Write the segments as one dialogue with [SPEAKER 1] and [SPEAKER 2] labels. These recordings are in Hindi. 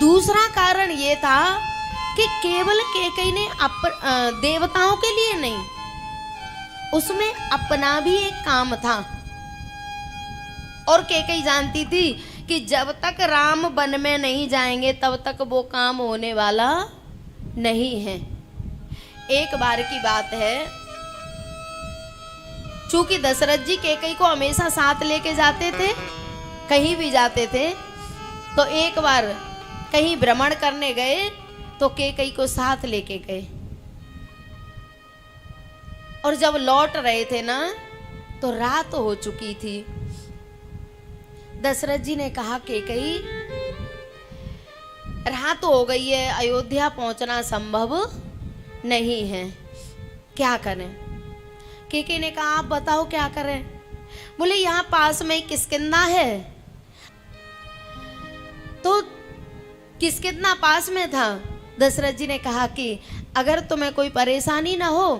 [SPEAKER 1] दूसरा कारण ये था कि केवल कैकेयी ने देवताओं के लिए नहीं, उसमें अपना भी एक काम था। और कैकेयी जानती थी कि जब तक राम वन में नहीं जाएंगे तब तक वो काम होने वाला नहीं है। एक बार की बात है, चूंकि दशरथ जी कैकेयी को हमेशा साथ लेके जाते थे, कहीं भी जाते थे, तो एक बार कहीं भ्रमण करने गए तो कैकेयी को साथ लेके गए। और जब लौट रहे थे ना तो रात हो चुकी थी। दशरथ जी ने कहा कैकेयी रात हो गई है, अयोध्या पहुंचना संभव नहीं है, क्या करें? कैकेयी ने कहा आप बताओ क्या करें? बोले यहाँ पास में किष्किंधा है। तो किष्किंधा पास में था। दशरथ जी ने कहा कि अगर तुम्हें कोई परेशानी ना हो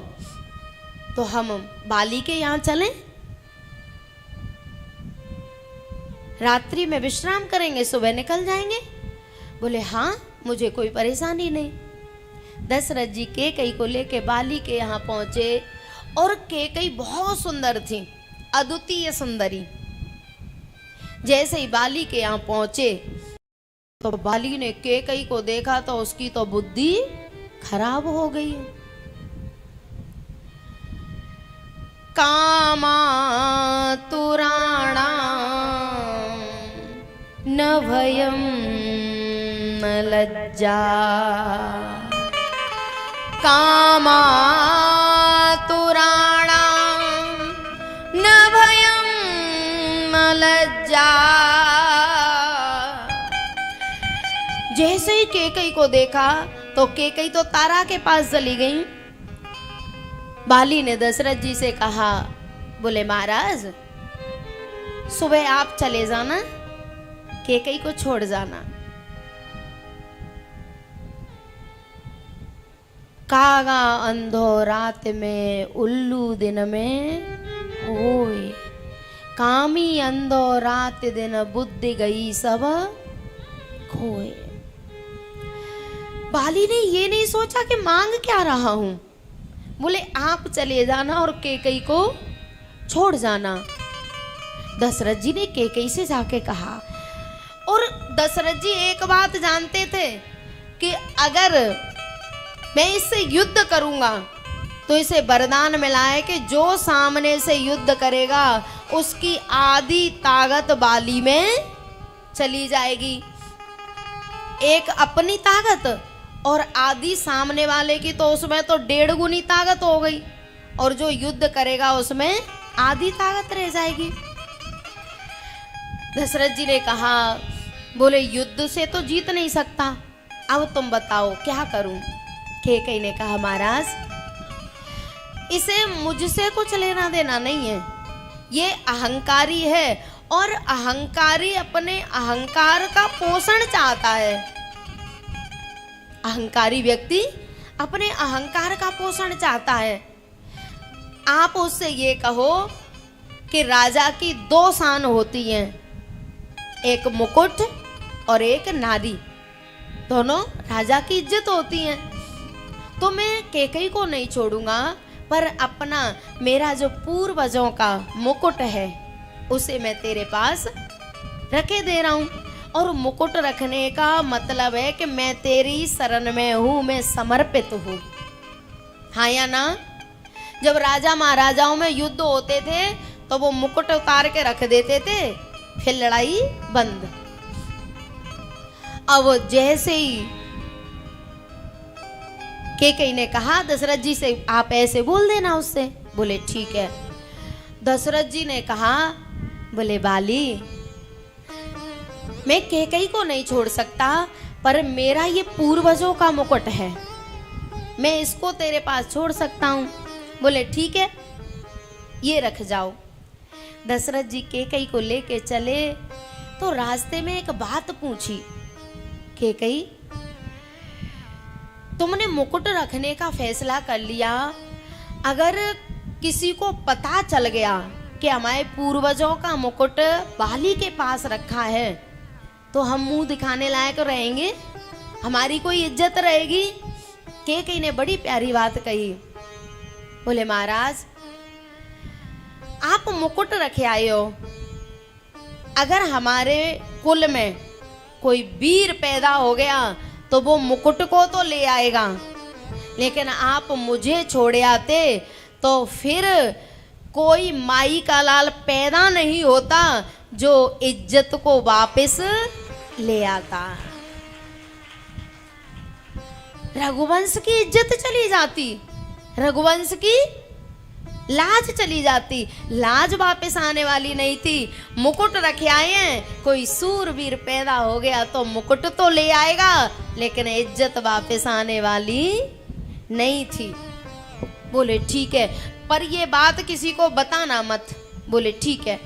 [SPEAKER 1] तो हम बाली के यहाँ चलें, रात्रि में विश्राम करेंगे, सुबह निकल जाएंगे। बोले हाँ, मुझे कोई परेशानी नहीं। दशरथ जी कैकेयी को लेके बाली के यहाँ पहुंचे और कैकेयी बहुत सुंदर थी, अद्वितीय सुंदरी। जैसे ही बाली के यहाँ पहुंचे तो बाली ने कैकेयी को देखा तो उसकी तो बुद्धि खराब हो गई। कामा तुराणा न भयम न लज्जा, कामा तुराणा न भयम न लज्जा। जैसे ही कैकेयी को देखा तो कैकेयी तो तारा के पास चली गई। बाली ने दशरथ जी से कहा, बोले महाराज सुबह आप चले जाना, कैकेयी को छोड़ जाना। कागा अंधो रात में उल्लू दिन में होए, कामी अंधो रात दिन बुद्धि गई सब खोए। बाली ने ये नहीं सोचा कि मांग क्या रहा हूं। बोले आप चले जाना और कैकेयी को छोड़ जाना। दशरथ जी ने कैकेयी से जाके कहा, और दशरथ जी एक बात जानते थे कि अगर मैं इससे युद्ध करूंगा तो इसे वरदान मिला है कि जो सामने से युद्ध करेगा उसकी आधी ताकत बाली में चली जाएगी। एक अपनी ताकत और आधी सामने वाले की, तो उसमें तो 1.5 गुनी ताकत हो गई, और जो युद्ध करेगा उसमें आधी ताकत रह जाएगी। दशरथ जी ने कहा, बोले युद्ध से तो जीत नहीं सकता, अब तुम बताओ क्या करूं? कैकेयी ने कहा, महाराज इसे मुझसे कुछ लेना देना नहीं है, ये अहंकारी है और अहंकारी अपने अहंकार का पोषण चाहता है। अहंकारी व्यक्ति अपने अहंकार का पोषण चाहता है। आप उससे ये कहो कि राजा की 2 शान होती हैं, एक मुकुट और एक नारी, दोनों राजा की इज्जत होती हैं। तो मैं कैकेयी को नहीं छोड़ूंगा, पर अपना मेरा जो पूर्वजों का मुकुट है उसे मैं तेरे पास रखे दे रहा हूं। और मुकुट रखने का मतलब है कि मैं तेरी शरण में हूं, मैं समर्पित हूं, हाँ या ना? जब राजा महाराजाओं में युद्ध होते थे तो वो मुकुट उतार के रख देते थे, फिर लड़ाई बंद। अब जैसे ही कैकेयी ने कहा दशरथ जी से, आप ऐसे बोल देना उससे। बोले ठीक है। दशरथ जी ने कहा, बोले बाली मैं कैकेयी को नहीं छोड़ सकता, पर मेरा ये पूर्वजों का मुकुट है, मैं इसको तेरे पास छोड़ सकता हूं। बोले ठीक है, ये रख जाओ। दशरथ जी कैकेयी को लेके चले तो रास्ते में एक बात पूछी, कैकेयी तुमने मुकुट रखने का फैसला कर लिया, अगर किसी को पता चल गया कि हमारे पूर्वजों का मुकुट बाली के पास रखा है तो हम मुंह दिखाने लायक रहेंगे? हमारी कोई इज्जत रहेगी। कैकेयी ने बड़ी प्यारी बात कही, बोले महाराज आप मुकुट रखे आए हो, अगर हमारे कुल में कोई वीर पैदा हो गया तो वो मुकुट को तो ले आएगा, लेकिन आप मुझे छोड़े आते तो फिर कोई माई का लाल पैदा नहीं होता जो इज्जत को वापस ले आता। रघुवंश की इज्जत चली जाती, रघुवंश की लाज चली जाती, लाज वापस आने वाली नहीं थी। मुकुट रखे आए हैं, कोई सूरवीर पैदा हो गया तो मुकुट तो ले आएगा, लेकिन इज्जत वापस आने वाली नहीं थी। बोले ठीक है, पर ये बात किसी को बताना मत। बोले ठीक है।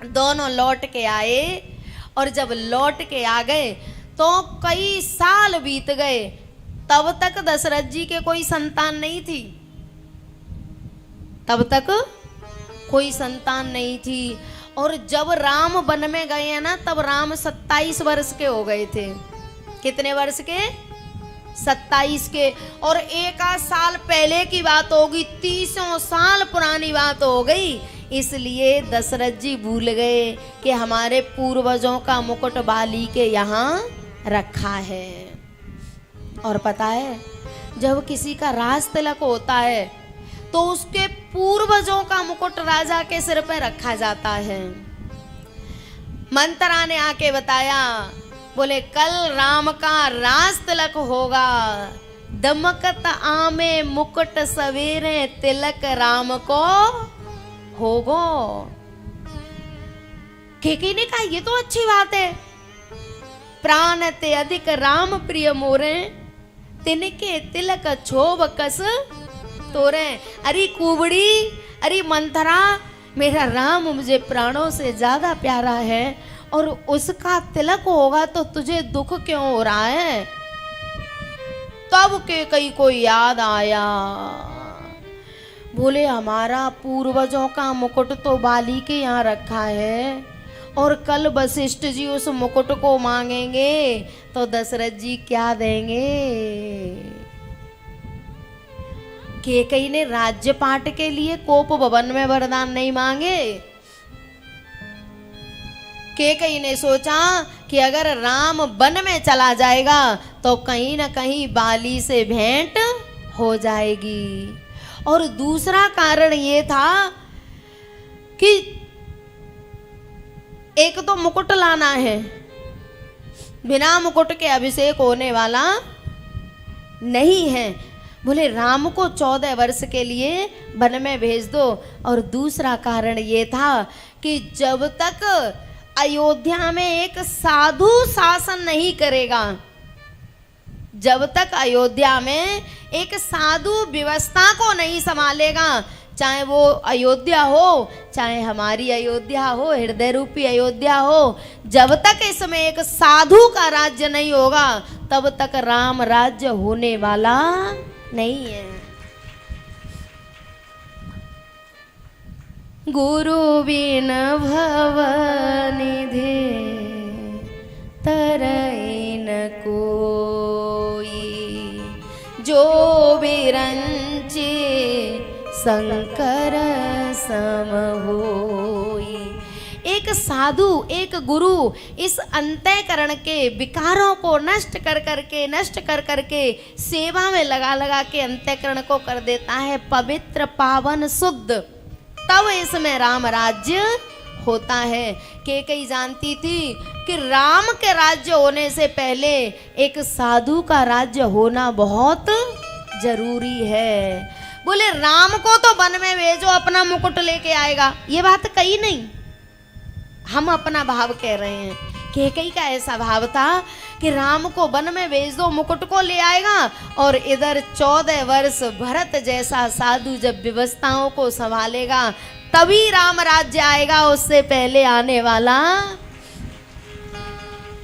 [SPEAKER 1] दोनों लौट के आए, और जब लौट के आ गए तो कई साल बीत गए, तब तक दशरथ जी के कोई संतान नहीं थी, तब तक कोई संतान नहीं थी। और जब राम वन में गए हैं ना, तब राम 27 वर्ष के हो गए थे। कितने वर्ष के? 27 के। और एक आध साल पहले की बात होगी, 30 साल पुरानी बात हो गई। इसलिए दशरथ जी भूल गए कि हमारे पूर्वजों का मुकुट बाली के यहाँ रखा है। और पता है, जब किसी का राज तिलक होता है तो उसके पूर्वजों का मुकुट राजा के सिर पे रखा जाता है। मंत्रा ने आके बताया, बोले कल राम का राज तिलक होगा, दमकत आमे मुकुट सवेरे तिलक राम को होगो। कैकेयी ने कहा ये तो अच्छी बात है, प्राण ते अधिक राम प्रिय मोरे, तिनके तिलक छोब कस तोरे। अरे कुबड़ी, अरे मंथरा, मेरा राम मुझे प्राणों से ज्यादा प्यारा है, और उसका तिलक होगा तो तुझे दुख क्यों हो रहा है? तब कैकेयी को याद आया, बोले हमारा पूर्वजों का मुकुट तो बाली के यहाँ रखा है, और कल वशिष्ठ जी उस मुकुट को मांगेंगे तो दशरथ जी क्या देंगे? कैकेयी ने राज्यपाट के लिए कोप भवन में वरदान नहीं मांगे। कैकेयी ने सोचा कि अगर राम वन में चला जाएगा तो कहीं ना कहीं बाली से भेंट हो जाएगी। और दूसरा कारण ये था कि एक तो मुकुट लाना है, बिना मुकुट के अभिषेक होने वाला नहीं है। बोले राम को 14 वर्ष के लिए वन में भेज दो। और दूसरा कारण ये था कि जब तक अयोध्या में एक साधु शासन नहीं करेगा, जब तक अयोध्या में एक साधु व्यवस्था को नहीं संभालेगा, चाहे वो अयोध्या हो, चाहे हमारी अयोध्या हो, हृदय रूपी अयोध्या हो, जब तक इसमें एक साधु का राज्य नहीं होगा तब तक राम राज्य होने वाला नहीं है। गुरु बिन भव निधि तरई न कोई, जो बिरंचे शंकर सम होई। एक साधु, एक गुरु इस अंतःकरण के विकारों को नष्ट कर करके सेवा में लगा लगा के अंतःकरण को कर देता है पवित्र, पावन, शुद्ध, तब इसमें राम राज्य होता है। कैकेयी जानती थी कि राम के राज्य होने से पहले एक साधु का राज्य होना बहुत जरूरी है। बोले राम को तो वन में भेजो, अपना मुकुट लेके आएगा, ये बात कही नहीं, हम अपना भाव कह रहे हैं। कैकेयी का ऐसा भाव था कि राम को वन में भेज दो, मुकुट को ले आएगा, और इधर 14 वर्ष भरत जैसा साधु जब व्यवस्थाओं को संभालेगा तभी राम राज्य आएगा, उससे पहले आने वाला